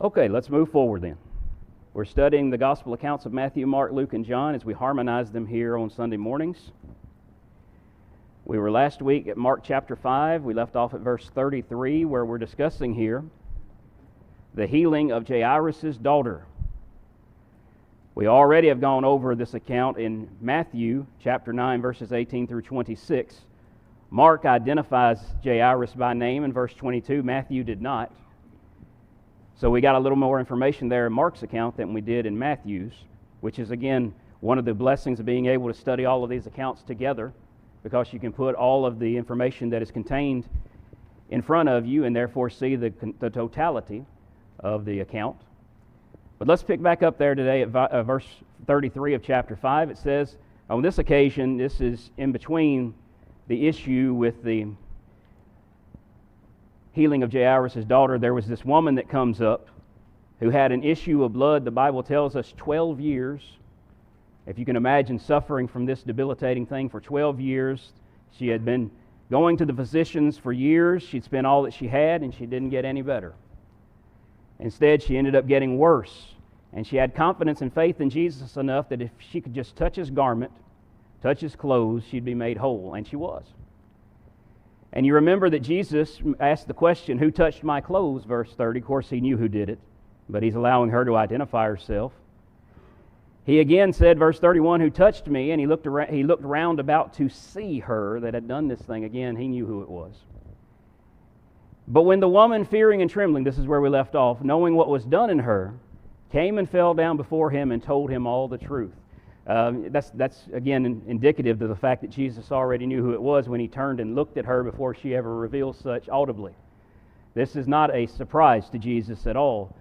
Okay, let's move forward then. We're studying the gospel accounts of Matthew, Mark, Luke, and John as we harmonize them here on Sunday mornings. We were last week at Mark chapter 5. We left off at verse 33, where we're discussing here the healing of Jairus' daughter. We already have gone over this account in Matthew chapter 9, verses 18 through 26. Mark identifies Jairus by name in verse 22. Matthew did not. So we got a little more information there in Mark's account than we did in Matthew's, which is, again, one of the blessings of being able to study all of these accounts together, because you can put all of the information that is contained in front of you and therefore see the totality of the account. But let's pick back up there today at verse 33 of chapter 5. It says, on this occasion, this is in between the issue with the healing of Jairus' daughter. There was this woman that comes up who had an issue of blood, the Bible tells us 12 years. If you can imagine suffering from this debilitating thing for 12 years. She had been going to the physicians for years. She'd spent all that she had, and she didn't get any better. Instead, she ended up getting worse. And she had confidence and faith in Jesus enough that if she could just touch His garment, touch His clothes, she'd be made whole. And she was. And you remember that Jesus asked the question, "Who touched my clothes?" verse 30. Of course, He knew who did it, but He's allowing her to identify herself. He again said, verse 31, "Who touched me?" And he looked round about to see her that had done this thing. Again, He knew who it was. But when the woman, fearing and trembling, this is where we left off, knowing what was done in her, came and fell down before Him and told Him all the truth. That's again indicative of the fact that Jesus already knew who it was when He turned and looked at her before she ever revealed such audibly. This is not a surprise to Jesus at all.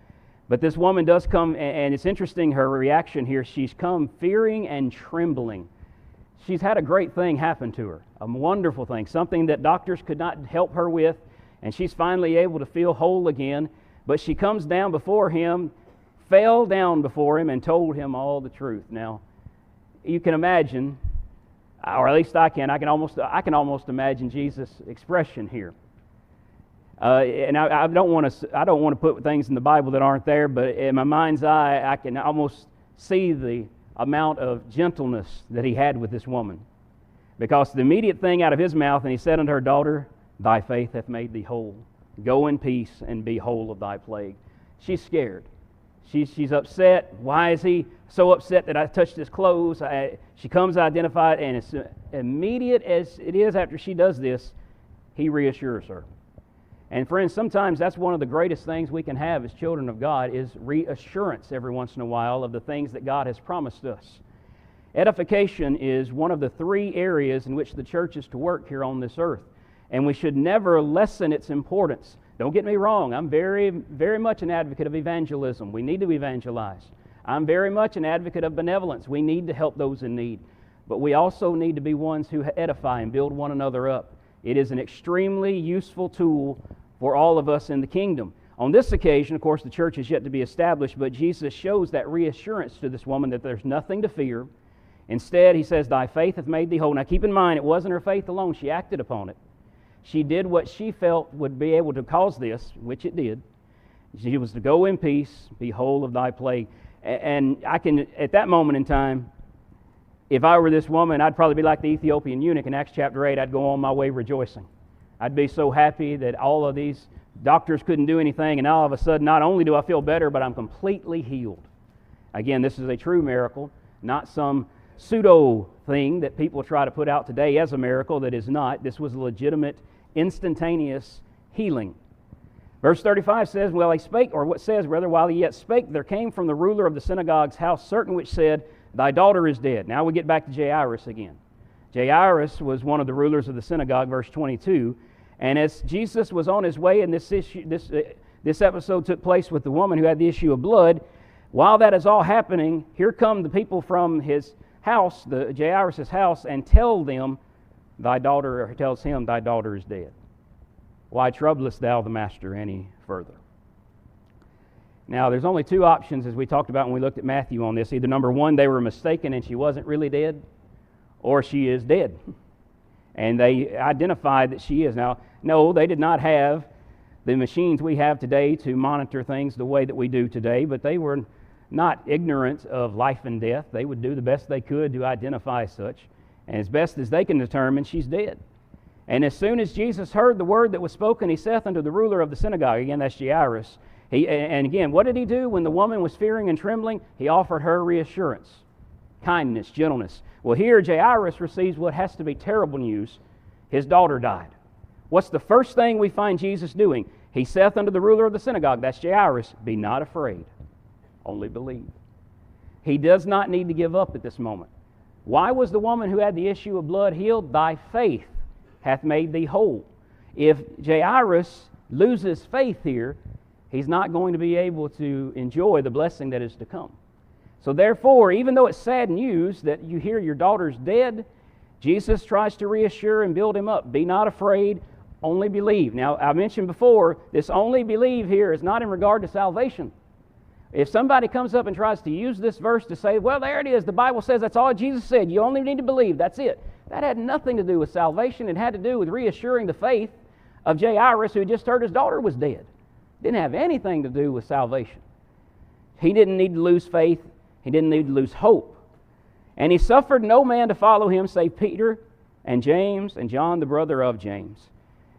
But this woman does come, and it's interesting her reaction here. She's come fearing and trembling. She's had a great thing happen to her, a wonderful thing, something that doctors could not help her with, and she's finally able to feel whole again. But she comes down before Him, fell down before Him, and told Him all the truth. Now, you can imagine, or at least I can almost imagine Jesus' expression here. And I don't want to put things in the Bible that aren't there, but in my mind's eye, I can almost see the amount of gentleness that He had with this woman. Because the immediate thing out of His mouth, and He said unto her, "Daughter, thy faith hath made thee whole. Go in peace and be whole of thy plague." She's scared. She's upset. Why is He so upset that I touched His clothes? She comes identified, and as immediate as it is after she does this, He reassures her. And friends, sometimes that's one of the greatest things we can have as children of God, is reassurance every once in a while of the things that God has promised us. Edification is one of the three areas in which the church is to work here on this earth. And we should never lessen its importance. Don't get me wrong, I'm very, very much an advocate of evangelism. We need to evangelize. I'm very much an advocate of benevolence. We need to help those in need. But we also need to be ones who edify and build one another up. It is an extremely useful tool for all of us in the kingdom. On this occasion, of course, the church is yet to be established, but Jesus shows that reassurance to this woman that there's nothing to fear. Instead, He says, "Thy faith hath made thee whole." Now keep in mind, it wasn't her faith alone. She acted upon it. She did what she felt would be able to cause this, which it did. She was to go in peace, be whole of thy plague. And I can, at that moment in time, if I were this woman, I'd probably be like the Ethiopian eunuch in Acts chapter 8. I'd go on my way rejoicing. I'd be so happy that all of these doctors couldn't do anything, and all of a sudden, not only do I feel better, but I'm completely healed. Again, this is a true miracle, not some pseudo thing that people try to put out today as a miracle that is not. This was a legitimate, instantaneous healing. Verse 35 says, while he yet spake, there came from the ruler of the synagogue's house certain which said, "Thy daughter is dead." Now we get back to Jairus again. Jairus was one of the rulers of the synagogue, verse 22. And as Jesus was on His way, and this episode took place with the woman who had the issue of blood, while that is all happening, here come the people from his house, Jairus' house, and tells him, "Thy daughter is dead. Why troublest thou the master any further?" Now, there's only two options, as we talked about when we looked at Matthew on this. Either number one, they were mistaken and she wasn't really dead, or she is dead. And they identified that she is. Now, no, they did not have the machines we have today to monitor things the way that we do today, but they were not ignorant of life and death. They would do the best they could to identify such. And as best as they can determine, she's dead. And as soon as Jesus heard the word that was spoken, he saith unto the ruler of the synagogue, again, that's Jairus. And again, what did he do when the woman was fearing and trembling? He offered her reassurance, kindness, gentleness. Well, here Jairus receives what has to be terrible news. His daughter died. What's the first thing we find Jesus doing? He saith unto the ruler of the synagogue, that's Jairus, be not afraid, only believe. He does not need to give up at this moment. Why was the woman who had the issue of blood healed? Thy faith hath made thee whole. If Jairus loses faith here, he's not going to be able to enjoy the blessing that is to come. So therefore, even though it's sad news that you hear your daughter's dead, Jesus tries to reassure and build him up. Be not afraid, only believe. Now, I mentioned before, this only believe here is not in regard to salvation. If somebody comes up and tries to use this verse to say, well, there it is, the Bible says that's all Jesus said, you only need to believe, that's it. That had nothing to do with salvation. It had to do with reassuring the faith of Jairus, who just heard his daughter was dead. It didn't have anything to do with salvation. He didn't need to lose faith. He didn't need to lose hope. And he suffered no man to follow him save Peter and James and John, the brother of James.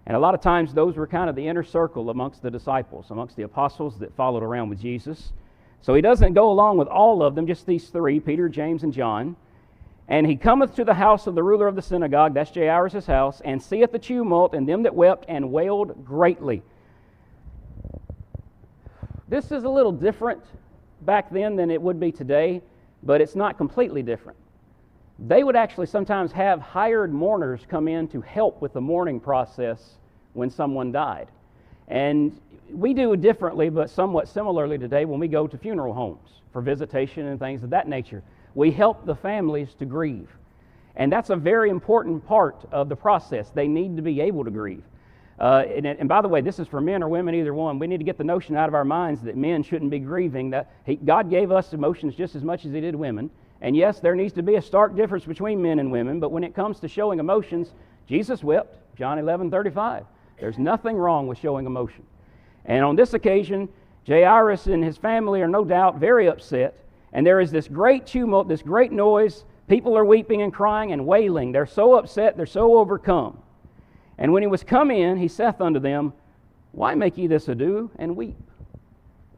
And a lot of times those were kind of the inner circle amongst the disciples, amongst the apostles that followed around with Jesus. So he doesn't go along with all of them, just these three, Peter, James, and John. And he cometh to the house of the ruler of the synagogue, that's Jairus' house, and seeth the tumult, and them that wept and wailed greatly. This is a little different back then than it would be today, but it's not completely different. They would actually sometimes have hired mourners come in to help with the mourning process when someone died. And we do it differently, but somewhat similarly today when we go to funeral homes for visitation and things of that nature. We help the families to grieve. And that's a very important part of the process. They need to be able to grieve. And by the way, this is for men or women, either one. We need to get the notion out of our minds that men shouldn't be grieving. That God gave us emotions just as much as He did women. And yes, there needs to be a stark difference between men and women, but when it comes to showing emotions, Jesus wept, John 11:35. There's nothing wrong with showing emotion. And on this occasion, Jairus and his family are no doubt very upset. And there is this great tumult, this great noise. People are weeping and crying and wailing. They're so upset, they're so overcome. And when he was come in, he saith unto them, why make ye this ado and weep?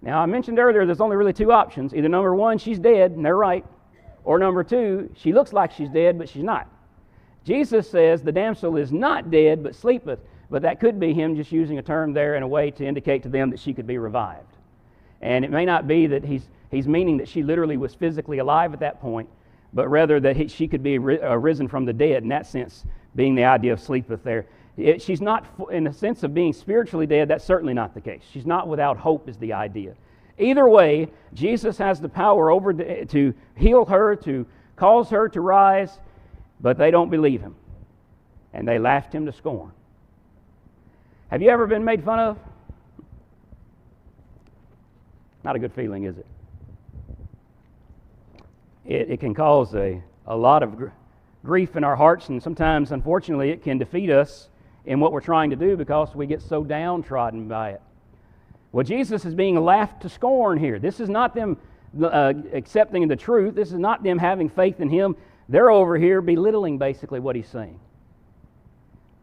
Now, I mentioned earlier there's only really two options. Either number one, she's dead, and they're right. Or number two, she looks like she's dead, but she's not. Jesus says the damsel is not dead, but sleepeth. But that could be him just using a term there in a way to indicate to them that she could be revived. And it may not be that he's meaning that she literally was physically alive at that point, but rather that she could be risen from the dead, in that sense being the idea of sleepeth there. She's not, in the sense of being spiritually dead, that's certainly not the case. She's not without hope is the idea. Either way, Jesus has the power over to heal her, to cause her to rise, but they don't believe him. And they laughed him to scorn. Have you ever been made fun of? Not a good feeling, is it? It can cause a lot of grief in our hearts, and sometimes, unfortunately, it can defeat us in what we're trying to do because we get so downtrodden by it. Well, Jesus is being laughed to scorn here. This is not them accepting the truth. This is not them having faith in him. They're over here belittling basically what he's saying.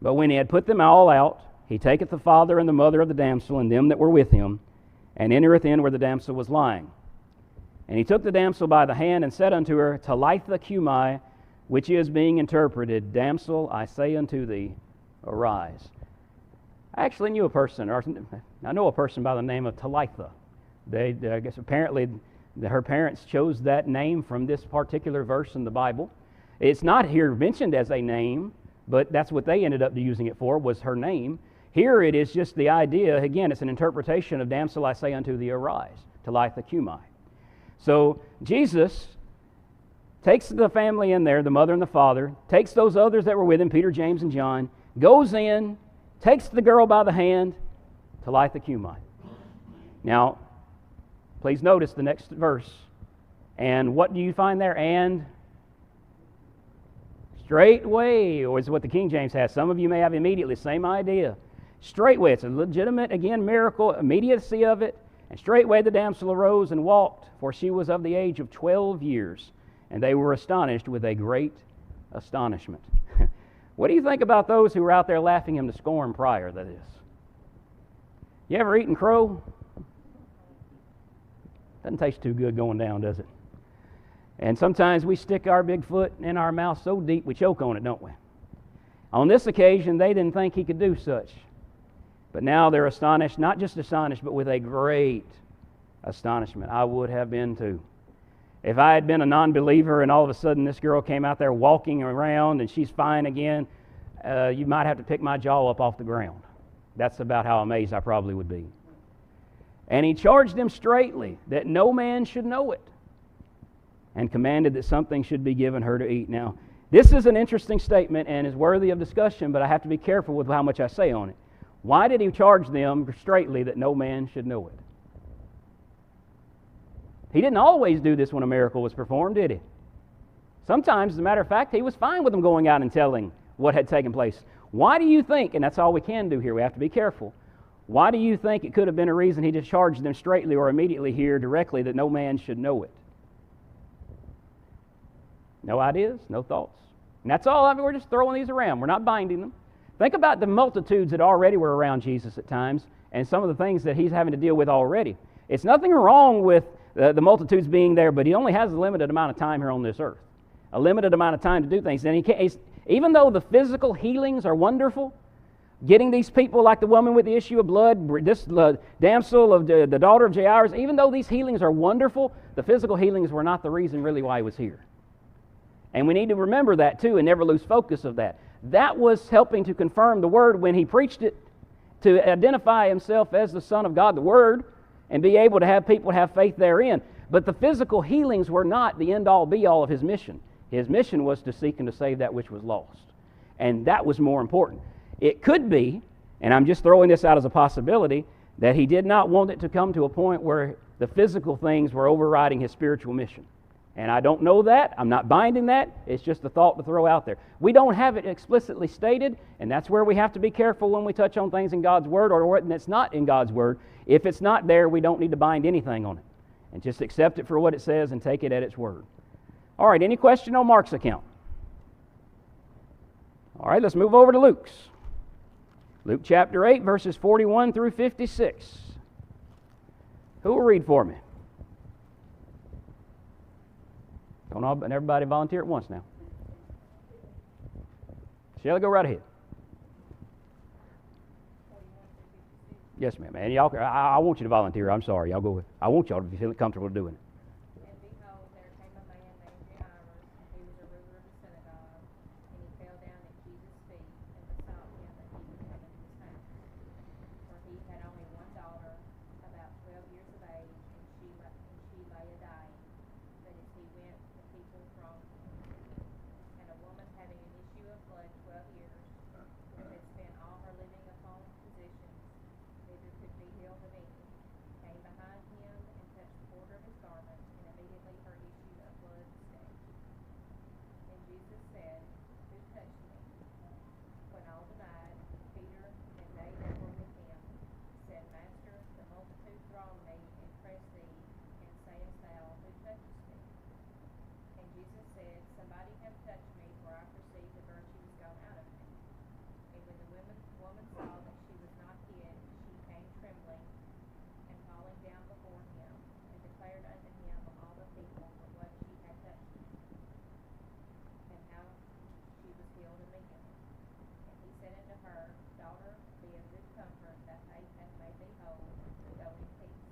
But when he had put them all out, he taketh the father and the mother of the damsel and them that were with him, and entereth in where the damsel was lying. And he took the damsel by the hand and said unto her, Talitha cumi, which is being interpreted, Damsel, I say unto thee, arise. I actually knew a person, or I know a person by the name of Talitha. I guess apparently her parents chose that name from this particular verse in the Bible. It's not here mentioned as a name, but that's what they ended up using it for, was her name. Here it is just the idea, again, it's an interpretation of Damsel, I say unto thee, arise, Talitha cumi. So Jesus takes the family in there, the mother and the father, takes those others that were with him, Peter, James, and John, goes in, takes the girl by the hand, Talitha cumi. Now, please notice the next verse. And what do you find there? And straightway, or is what the King James has. Some of you may have immediately, same idea. Straightway, it's a legitimate, again, miracle, immediacy of it. And straightway the damsel arose and walked, for she was of the age of 12 years. And they were astonished with a great astonishment. What do you think about those who were out there laughing him to scorn prior to this? You ever eaten crow? Doesn't taste too good going down, does it? And sometimes we stick our big foot in our mouth so deep we choke on it, don't we? On this occasion, they didn't think he could do such. But now they're astonished, not just astonished, but with a great astonishment. I would have been too. If I had been a non-believer and all of a sudden this girl came out there walking around and she's fine again, you might have to pick my jaw up off the ground. That's about how amazed I probably would be. And he charged them straitly that no man should know it, and commanded that something should be given her to eat. Now, this is an interesting statement and is worthy of discussion, but I have to be careful with how much I say on it. Why did he charge them straitly that no man should know it? He didn't always do this when a miracle was performed, did he? Sometimes, as a matter of fact, he was fine with them going out and telling what had taken place. Why do you think, and that's all we can do here, we have to be careful, why do you think it could have been a reason he just charged them straightly or immediately here directly that no man should know it? No ideas, no thoughts. And that's all. We're just throwing these around. We're not binding them. Think about the multitudes that already were around Jesus at times and some of the things that he's having to deal with already. It's nothing wrong with the multitudes being there, but he only has a limited amount of time here on this earth. A limited amount of time to do things. And he can't, even though the physical healings are wonderful, getting these people like the woman with the issue of blood, this damsel of the daughter of Jairus, even though these healings are wonderful, the physical healings were not the reason really why he was here. And we need to remember that too and never lose focus of that. That was helping to confirm the Word when he preached it, to identify himself as the Son of God, the Word, and be able to have people have faith therein. But the physical healings were not the end-all, be-all of his mission. His mission was to seek and to save that which was lost. And that was more important. It could be, and I'm just throwing this out as a possibility, that he did not want it to come to a point where the physical things were overriding his spiritual mission. And I don't know that. I'm not binding that. It's just a thought to throw out there. We don't have it explicitly stated, and that's where we have to be careful when we touch on things in God's Word or when it's not in God's Word. If it's not there, we don't need to bind anything on it. And just accept it for what it says and take it at its word. All right, any question on Mark's account? All right, let's move over to Luke's. Luke chapter 8, verses 41 through 56. Who will read for me? Don't all, everybody volunteer at once now. Shelley, go right ahead. Yes, ma'am. And y'all, I want you to volunteer. I'm sorry. Y'all go. I want y'all to be feeling comfortable doing it. And behold, there came a man named Jairus, and he was a ruler of the synagogue, and he fell down at Jesus' feet and besought him that he would come into his house. For he had only one daughter, about 12 years of age, and she lay a dying. But as he went, the people thronged him. And a woman having an issue of blood 12 years, which had spent all her living upon physicians, neither could be healed of any, came behind him and touched the border of his garment, and immediately her issue of blood stayed. And Jesus said, Who touched me? When all denied, Peter and they that were with him said, Master, the multitude throng me and press thee, and sayest thou, Who touches me? And Jesus said, Somebody hath touched me, for I perceive the virtue is gone out of me. And when the woman saw that she was not hid, she came trembling and falling down before him, and declared unto him all the people for what she had touched him, and how she was healed immediately. And he said unto her, Daughter, be of good comfort, thy faith hath made thee whole, go in peace.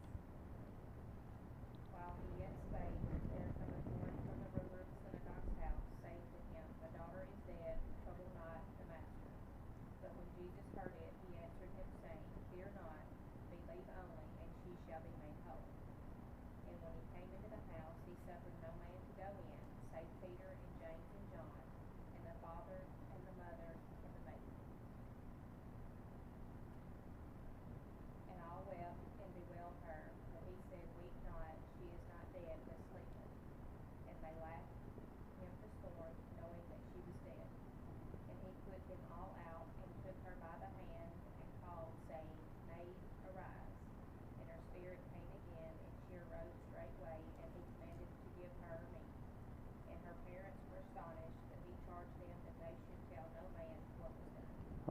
While he yet spake, there cometh one from the ruler of the synagogue's house, saying to him, Thy daughter is dead, trouble not the master. But when Jesus heard it, he answered him, saying, Fear not, believe only, and she shall be made whole. And when he came into the house, he suffered no man to go in, save Peter and James and John, and the father and the mother and the baby. And all wept and bewailed her, but he said, Weep not, she is not dead, but sleepeth. And they laughed him to scorn, knowing that she was dead. And he put them all out, and took her by the hand, and called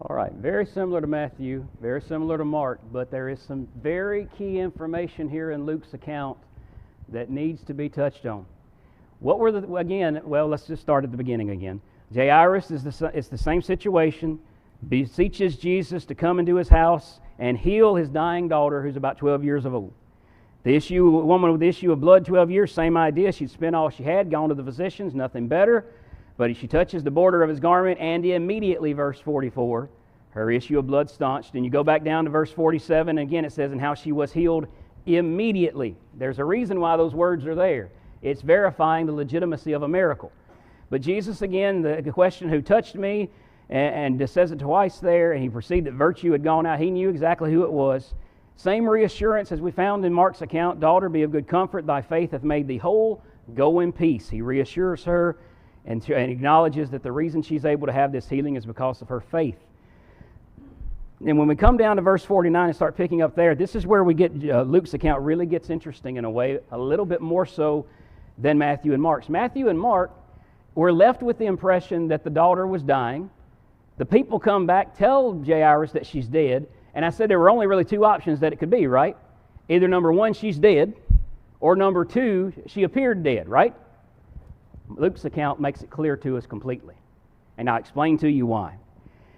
All right, very similar to Matthew, very similar to Mark, but there is some very key information here in Luke's account that needs to be touched on. What were let's just start at the beginning again. Jairus is the same situation, beseeches Jesus to come into his house and heal his dying daughter who's about 12 years old. The woman with the issue of blood, 12 years, same idea. She'd spent all she had, gone to the physicians, nothing better. But she touches the border of his garment, and immediately, verse 44, her issue of blood staunched. And you go back down to verse 47, and again it says, and how she was healed immediately. There's a reason why those words are there. It's verifying the legitimacy of a miracle. But Jesus, again, the question, who touched me, and it says it twice there, and he perceived that virtue had gone out. He knew exactly who it was. Same reassurance as we found in Mark's account. Daughter, be of good comfort. Thy faith hath made thee whole. Go in peace. He reassures her and acknowledges that the reason she's able to have this healing is because of her faith. And when we come down to verse 49 and start picking up there, this is where we get Luke's account really gets interesting in a way, a little bit more so than Matthew and Mark's. Matthew and Mark were left with the impression that the daughter was dying. The people come back, tell Jairus that she's dead, and I said there were only really two options that it could be, right? Either number one, she's dead, or number two, she appeared dead, right? Luke's account makes it clear to us completely. And I'll explain to you why.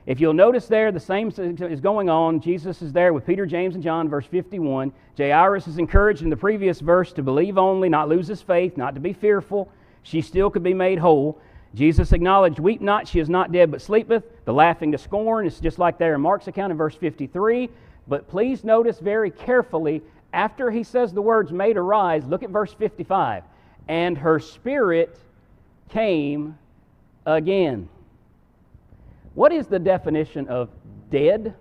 If you'll notice there, the same is going on. Jesus is there with Peter, James, and John, verse 51. Jairus is encouraged in the previous verse to believe only, not lose his faith, not to be fearful. She still could be made whole. Jesus acknowledged, weep not, she is not dead, but sleepeth. The laughing to scorn is just like there in Mark's account in verse 53. But please notice very carefully, after he says the words, made arise, look at verse 55. And her spirit came again. What is the definition of dead?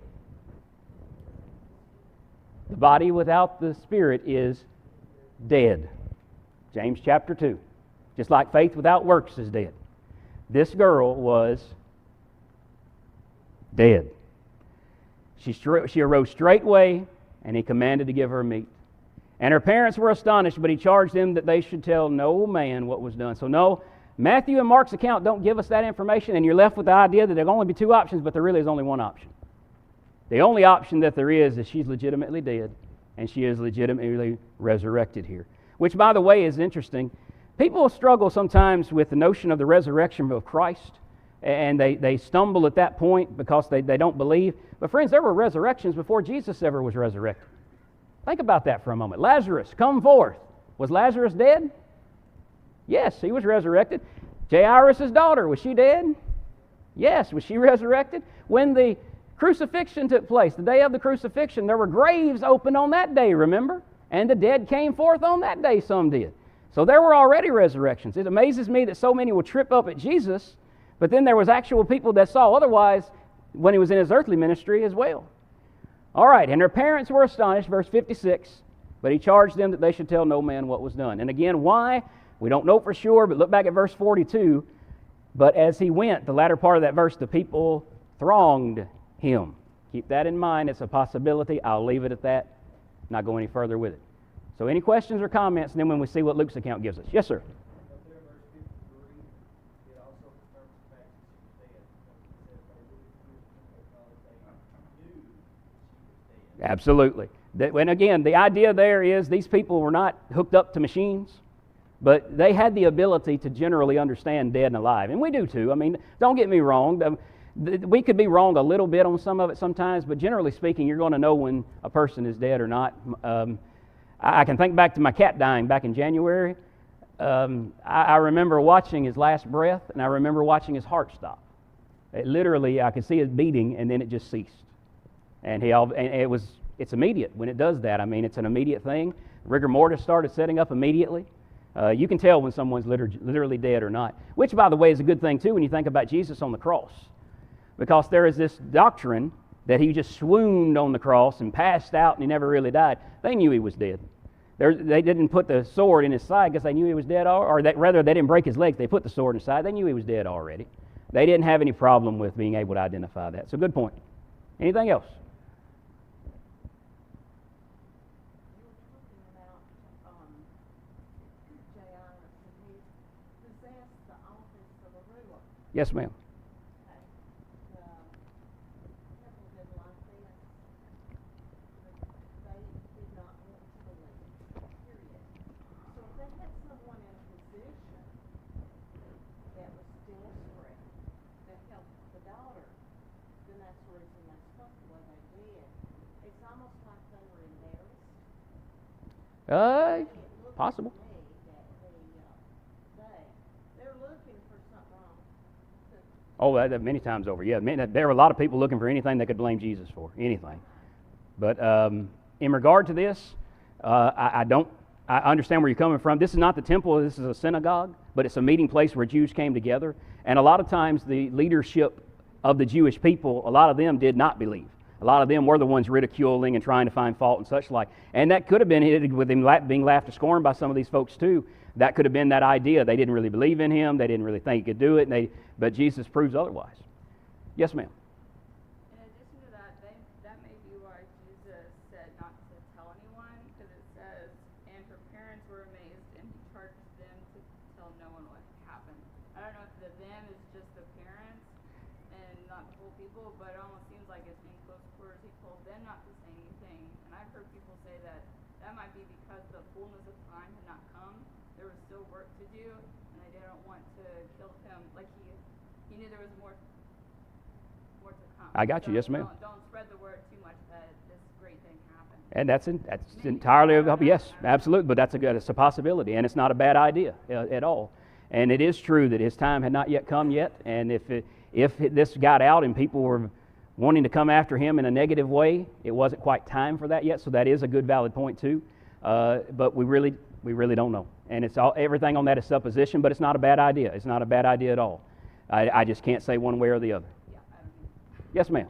The body without the spirit is dead. James chapter 2. Just like faith without works is dead. This girl was dead. She arose straightway, and he commanded to give her meat. And her parents were astonished, but he charged them that they should tell no man what was done. So no, Matthew and Mark's account don't give us that information, and you're left with the idea that there can only be two options, but there really is only one option. The only option that there is she's legitimately dead, and she is legitimately resurrected here. Which, by the way, is interesting. People struggle sometimes with the notion of the resurrection of Christ, and they stumble at that point because they don't believe. But friends, there were resurrections before Jesus ever was resurrected. Think about that for a moment. Lazarus, come forth. Was Lazarus dead? Yes, he was resurrected. Jairus' daughter, was she dead? Yes, was she resurrected? When the crucifixion took place, the day of the crucifixion, there were graves opened on that day, remember? And the dead came forth on that day, some did. So there were already resurrections. It amazes me that so many will trip up at Jesus, but then there was actual people that saw otherwise when he was in his earthly ministry as well. All right, and her parents were astonished, verse 56, but he charged them that they should tell no man what was done. And again, why? We don't know for sure, but look back at verse 42. But as he went, the latter part of that verse, the people thronged him. Keep that in mind. It's a possibility. I'll leave it at that. Not go any further with it. So any questions or comments, and then when we see what Luke's account gives us. Yes, sir. Absolutely. And again, the idea there is these people were not hooked up to machines, but they had the ability to generally understand dead and alive. And we do too. I mean, don't get me wrong. We could be wrong a little bit on some of it sometimes, but generally speaking, you're going to know when a person is dead or not. I can think back to my cat dying back in January. I remember watching his last breath, and I remember watching his heart stop. Literally, I could see it beating, and then it just ceased. And it's immediate when it does that. I mean, it's an immediate thing. Rigor mortis started setting up immediately. You can tell when someone's literally dead or not. Which, by the way, is a good thing, too, when you think about Jesus on the cross. Because there is this doctrine that he just swooned on the cross and passed out and he never really died. They knew he was dead. They didn't put the sword in his side because they knew he was dead, rather they didn't break his legs. They put the sword in his side. They knew he was dead already. They didn't have any problem with being able to identify that. So good point. Anything else? Jairus, and he possessed the office of a ruler. Yes, ma'am. Possible. They're looking for something wrong. Oh, that many times over. Yeah, there were a lot of people looking for anything they could blame Jesus for, anything. But in regard to this, I understand where you're coming from. This is not the temple. This is a synagogue, but it's a meeting place where Jews came together. And a lot of times the leadership of the Jewish people, a lot of them did not believe. A lot of them were the ones ridiculing and trying to find fault and such like. And that could have been, with him being laughed to scorn by some of these folks too, that could have been that idea. They didn't really believe in him. They didn't really think he could do it. But Jesus proves otherwise. Yes, ma'am. In addition to that, that may be why Jesus said not to tell anyone, because it says, and her parents were amazed, and he charged them to tell no one what happened. I don't know if the them is just the parents and not the whole people, but it almost seems like it's in close quarters. He told them not to say anything, and I've heard people say that might be because the fullness of time had not come. There was still work to do, and they didn't want to kill him. Like he knew there was more to come. I got you. Yes, ma'am. Don't spread the word too much that this great thing happened. And that's entirely yes, absolutely. But it's a possibility, and it's not a bad idea at all. And it is true that his time had not yet come yet. And if this got out and people were wanting to come after him in a negative way, it wasn't quite time for that yet. So that is a good, valid point too. But we really don't know. And everything on that is supposition. But it's not a bad idea. It's not a bad idea at all. I just can't say one way or the other. Yeah, I don't know. Yes, ma'am.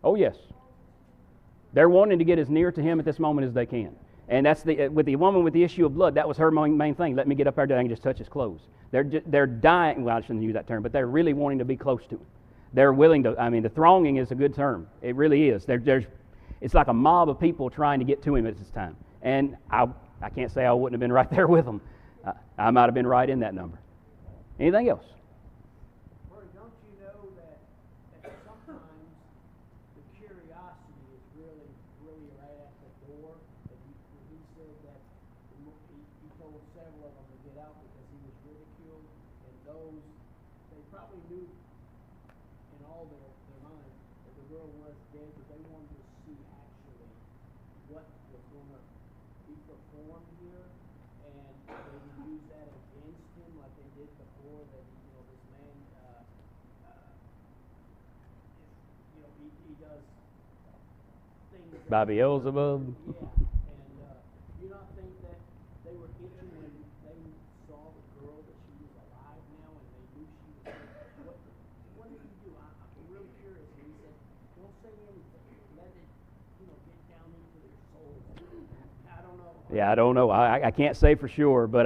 Oh, yes. They're wanting to get as near to him at this moment as they can. And that's with the woman with the issue of blood, that was her main thing. Let me get up there, I can just touch his clothes. They're dying, well, I shouldn't use that term, but they're really wanting to be close to him. They're willing to, the thronging is a good term. It really is. It's like a mob of people trying to get to him at this time. And I can't say I wouldn't have been right there with them. I might have been right in that number. Anything else? Don't you know that sometimes the curiosity is really right at the door? That he said that he told several of them to get out because he was ridiculed, and they probably knew in all their minds that the girl was dead, but they wanted to see actually what was going to be performed here, and they would use that against him like they did before. That this man, he does things By Beelzebub. Yeah, and do you not think that they were itching when they saw the girl that she was alive now, and they knew she was dead? What did he do? I'm really curious. And he said, "Don't say anything. Let it, get down into their souls." I don't know. Yeah, I don't know. I can't say for sure, but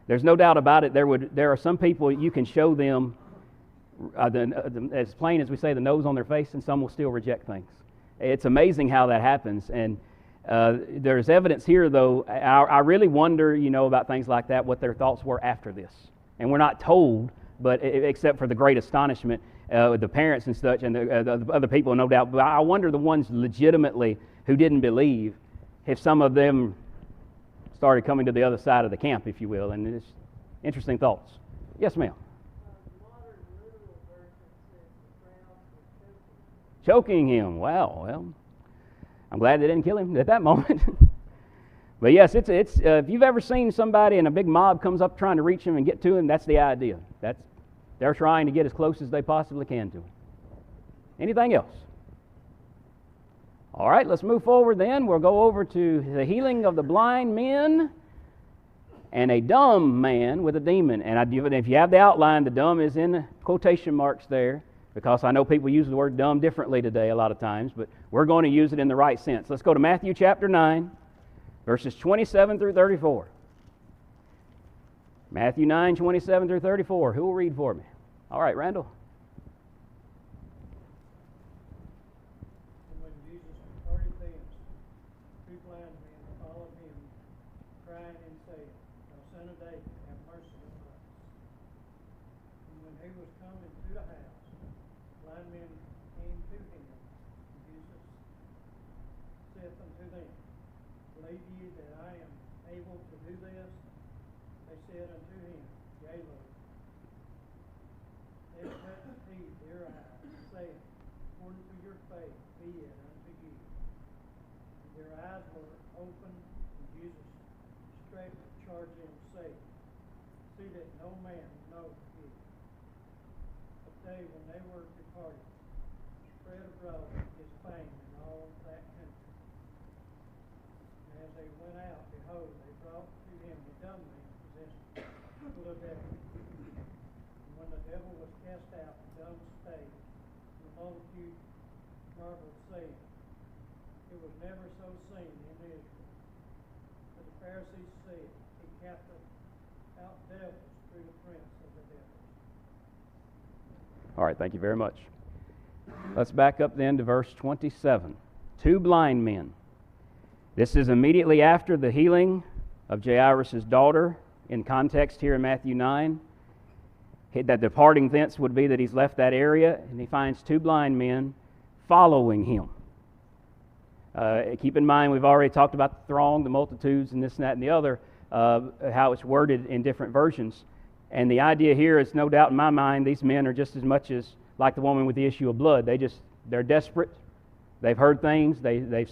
there's no doubt about it. There are some people you can show them as plain as we say the nose on their face, and some will still reject things. It's amazing how that happens. And there's evidence here, though. I really wonder, about things like that, what their thoughts were after this. And we're not told, but except for the great astonishment, the parents and such, and the other people, no doubt. But I wonder the ones legitimately who didn't believe, if some of them started coming to the other side of the camp, if you will. And it's interesting thoughts. Yes, ma'am. Modern literal version says the crowds were Choking him. Wow. Well, I'm glad they didn't kill him at that moment. But yes, it's if you've ever seen somebody and a big mob comes up trying to reach him and get to him, that's the idea. They're trying to get as close as they possibly can to him. Anything else? All right, let's move forward then. We'll go over to the healing of the blind men and a dumb man with a demon. And if you have the outline, the dumb is in quotation marks there, because I know people use the word dumb differently today a lot of times, but we're going to use it in the right sense. Let's go to Matthew chapter 9, verses 27 through 34. Matthew 9, 27 through 34. Who will read for me? All right, Randall. And when Jesus was already finished, two blind men followed him, crying and saying, "Thou Son of David, have mercy on us." And when he was come into the house, blind men them, Believe ye that I am able to do this? They said unto him, Yea, Lord. Then touched he their eyes, saying, According to your faith be it unto you. And their eyes were opened, and Jesus straightly charged them, saying, See that no man know you. But they, when they were departed, spread abroad his fame in all that country. And as they went out, behold, they brought to him a dumb man possessed with a devil. And when the devil was cast out, the dumb stayed. And the multitude marveled, saying, It was never so seen in Israel. But the Pharisees said, He casteth out devils through the prince of the devils. All right, thank you very much. Let's back up then to verse 27. 2 blind men. This is immediately after the healing of Jairus' daughter. In context here in Matthew 9, that departing thence would be that he's left that area, and he finds 2 blind men following him. Keep in mind, we've already talked about the throng, the multitudes, and this and that and the other, how it's worded in different versions. And the idea here is, no doubt in my mind, these men are just as much as like the woman with the issue of blood. They're desperate. They've heard things. They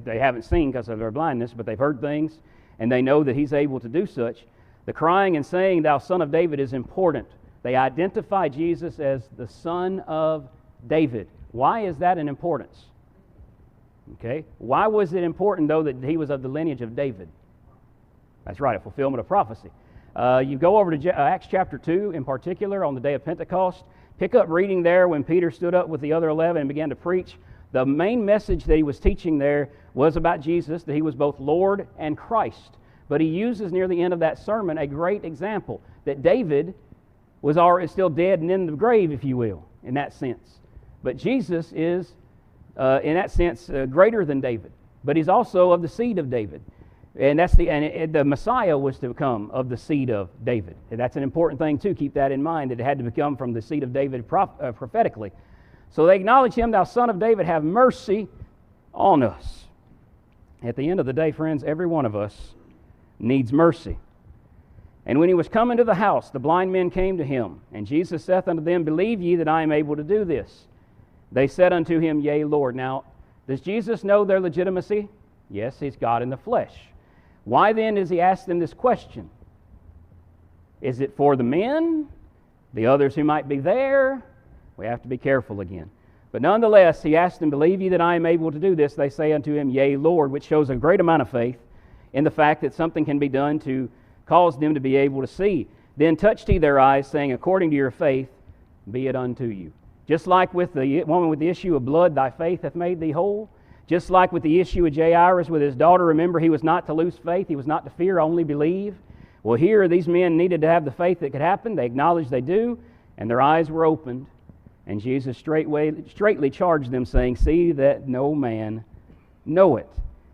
haven't seen because of their blindness, but they've heard things, and they know that he's able to do such. The crying and saying, Thou Son of David, is important. They identify Jesus as the Son of David. Why is that an importance? Okay. Why was it important, though, that he was of the lineage of David? That's right, a fulfillment of prophecy. You go over to Acts chapter 2 in particular on the day of Pentecost. Pick up reading there when Peter stood up with the other 11 and began to preach. The main message that he was teaching there was about Jesus, that he was both Lord and Christ. But he uses near the end of that sermon a great example, that David was still dead and in the grave, if you will, in that sense. But Jesus is, in that sense, greater than David. But he's also of the seed of David. And the Messiah was to come of the seed of David. And that's an important thing too. Keep that in mind, that it had to become from the seed of David prophetically. So they acknowledge him, Thou Son of David, have mercy on us. At the end of the day, friends, every one of us needs mercy. And when he was come into the house, the blind men came to him. And Jesus saith unto them, Believe ye that I am able to do this? They said unto him, Yea, Lord. Now, does Jesus know their legitimacy? Yes, he's God in the flesh. Why then does he ask them this question? Is it for the men? The others who might be there? We have to be careful again. But nonetheless, he asked them, Believe ye that I am able to do this? They say unto him, Yea, Lord, which shows a great amount of faith in the fact that something can be done to cause them to be able to see. Then touched he their eyes, saying, According to your faith, be it unto you. Just like with the woman with the issue of blood, thy faith hath made thee whole. Just like with the issue of Jairus with his daughter, remember, he was not to lose faith. He was not to fear, only believe. Well, here, these men needed to have the faith that could happen. They acknowledged they do, and their eyes were opened. And Jesus straightly charged them, saying, See that no man know it.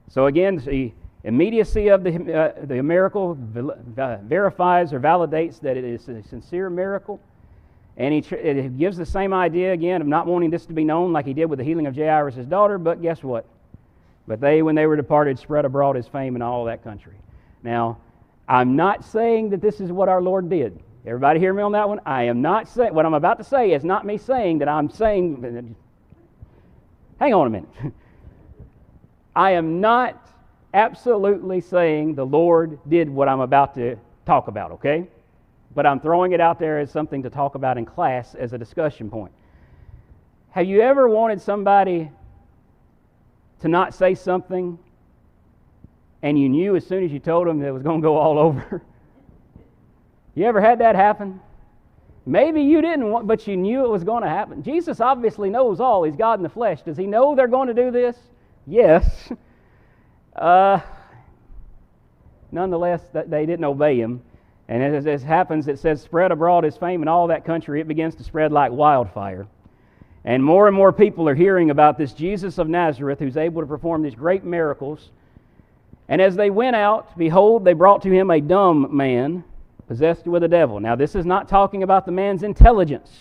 So again, the immediacy of the miracle verifies or validates that it is a sincere miracle. And it gives the same idea again of not wanting this to be known like he did with the healing of Jairus' daughter, but guess what? But they, when they were departed, spread abroad his fame in all that country. Now, I'm not saying that this is what our Lord did. Everybody hear me on that one? I am not saying, what I'm about to say is not me saying that I'm saying, hang on a minute. I am not absolutely saying the Lord did what I'm about to talk about, okay? But I'm throwing it out there as something to talk about in class as a discussion point. Have you ever wanted somebody to not say something and you knew as soon as you told them that it was going to go all over? You ever had that happen? Maybe you didn't want, but you knew it was going to happen. Jesus obviously knows all. He's God in the flesh. Does he know they're going to do this? Yes. Nonetheless, they didn't obey him. And as it happens, it says, spread abroad his fame in all that country. It begins to spread like wildfire. And more people are hearing about this Jesus of Nazareth who's able to perform these great miracles. And as they went out, behold, they brought to him a dumb man possessed with a devil. Now, this is not talking about the man's intelligence.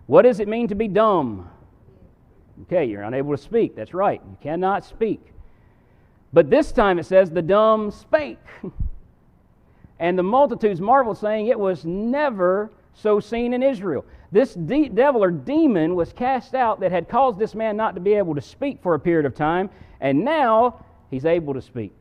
What does it mean to be dumb? Okay, you're unable to speak. That's right. You cannot speak. But this time it says, the dumb spake. And the multitudes marveled, saying, it was never so seen in Israel. This devil or demon was cast out that had caused this man not to be able to speak for a period of time, and now he's able to speak.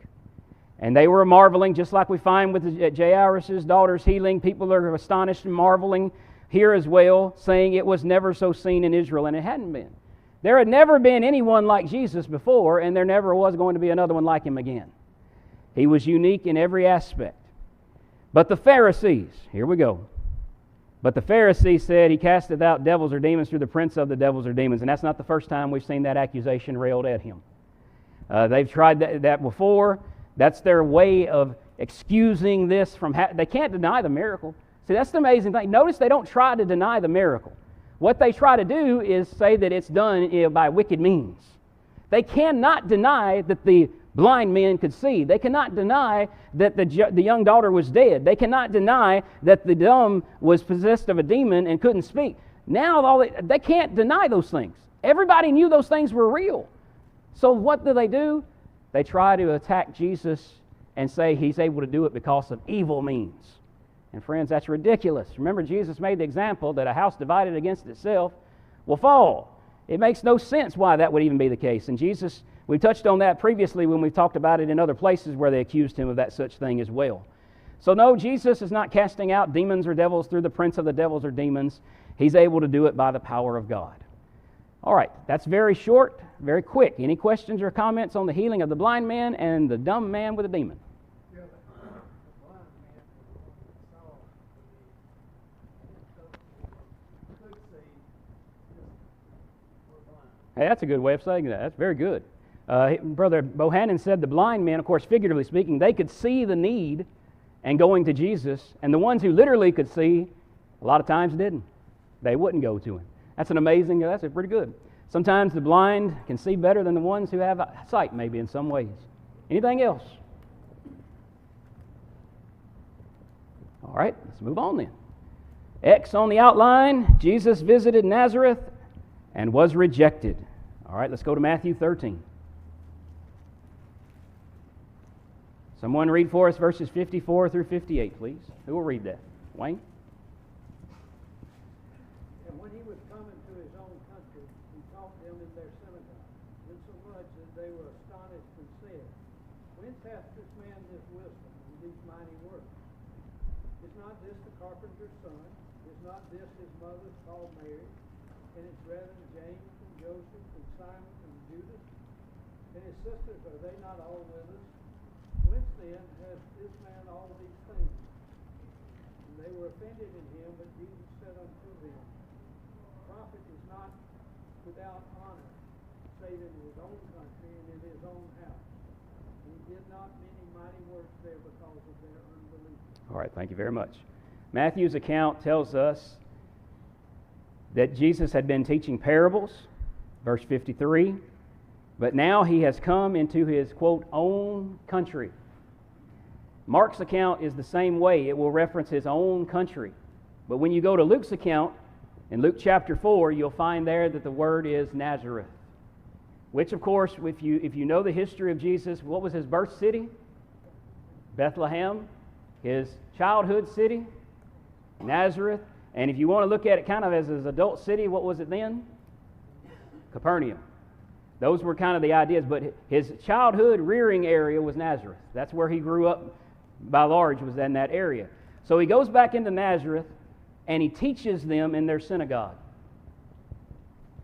And they were marveling, just like we find with Jairus' daughter's healing. People are astonished and marveling here as well, saying it was never so seen in Israel, and it hadn't been. There had never been anyone like Jesus before, and there never was going to be another one like him again. He was unique in every aspect. But the Pharisees, here we go. But the Pharisees said he casteth out devils or demons through the prince of the devils or demons. And that's not the first time we've seen that accusation railed at him. They've tried that before. That's their way of excusing this from they can't deny the miracle. See, that's the amazing thing. Notice they don't try to deny the miracle. What they try to do is say that it's done by wicked means. They cannot deny that the blind men could see. They cannot deny that the young daughter was dead. They cannot deny that the dumb was possessed of a demon and couldn't speak. Now they can't deny those things. Everybody knew those things were real. So what do? They try to attack Jesus and say he's able to do it because of evil means. And friends, that's ridiculous. Remember, Jesus made the example that a house divided against itself will fall. It makes no sense why that would even be the case. And Jesus, we touched on that previously when we talked about it in other places where they accused him of that such thing as well. So no, Jesus is not casting out demons or devils through the prince of the devils or demons. He's able to do it by the power of God. All right, that's very short, very quick. Any questions or comments on the healing of the blind man and the dumb man with a demon? Yeah, the blind man was the one that saw, could see, just were blind. Hey, that's a good way of saying that. That's very good. Brother Bohannon said the blind men, of course, figuratively speaking, they could see the need and going to Jesus, and the ones who literally could see, a lot of times didn't. They wouldn't go to him. That's pretty good. Sometimes the blind can see better than the ones who have sight, maybe in some ways. Anything else? All right, let's move on then. X on the outline, Jesus visited Nazareth and was rejected. All right, let's go to Matthew 13. Someone read for us verses 54 through 58, please. Who will read that? Wayne? And when he was coming to his own country, he taught them in their synagogue, insomuch that they were astonished and said, whence hath this man this wisdom and these mighty works? Is not this the carpenter's son? Is not this his mother called Mary? And his brethren James and Joseph and Simon and Judas? And his sisters, are they not all with us? Whence then has this man all these things? And they were offended in him, but Jesus said unto them, the prophet is not without honor, save in his own country and in his own house. And he did not many mighty works there because of their unbelief. All right, thank you very much. Matthew's account tells us that Jesus had been teaching parables, verse 53, but now he has come into his, quote, own country. Mark's account is the same way. It will reference his own country. But when you go to Luke's account, in Luke chapter 4, you'll find there that the word is Nazareth, which, of course, if you know the history of Jesus, what was his birth city? Bethlehem. His childhood city? Nazareth. And if you want to look at it kind of as his adult city, what was it then? Capernaum. Those were kind of the ideas, but his childhood rearing area was Nazareth. That's where he grew up by large, was in that area. So he goes back into Nazareth and he teaches them in their synagogue.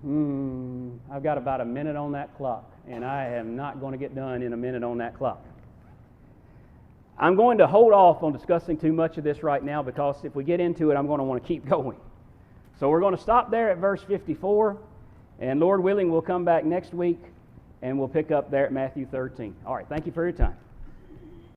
I've got about a minute on that clock, and I am not going to get done in a minute on that clock. I'm going to hold off on discussing too much of this right now because if we get into it, I'm going to want to keep going. So we're going to stop there at verse 54, and Lord willing, we'll come back next week and we'll pick up there at Matthew 13. All right, thank you for your time.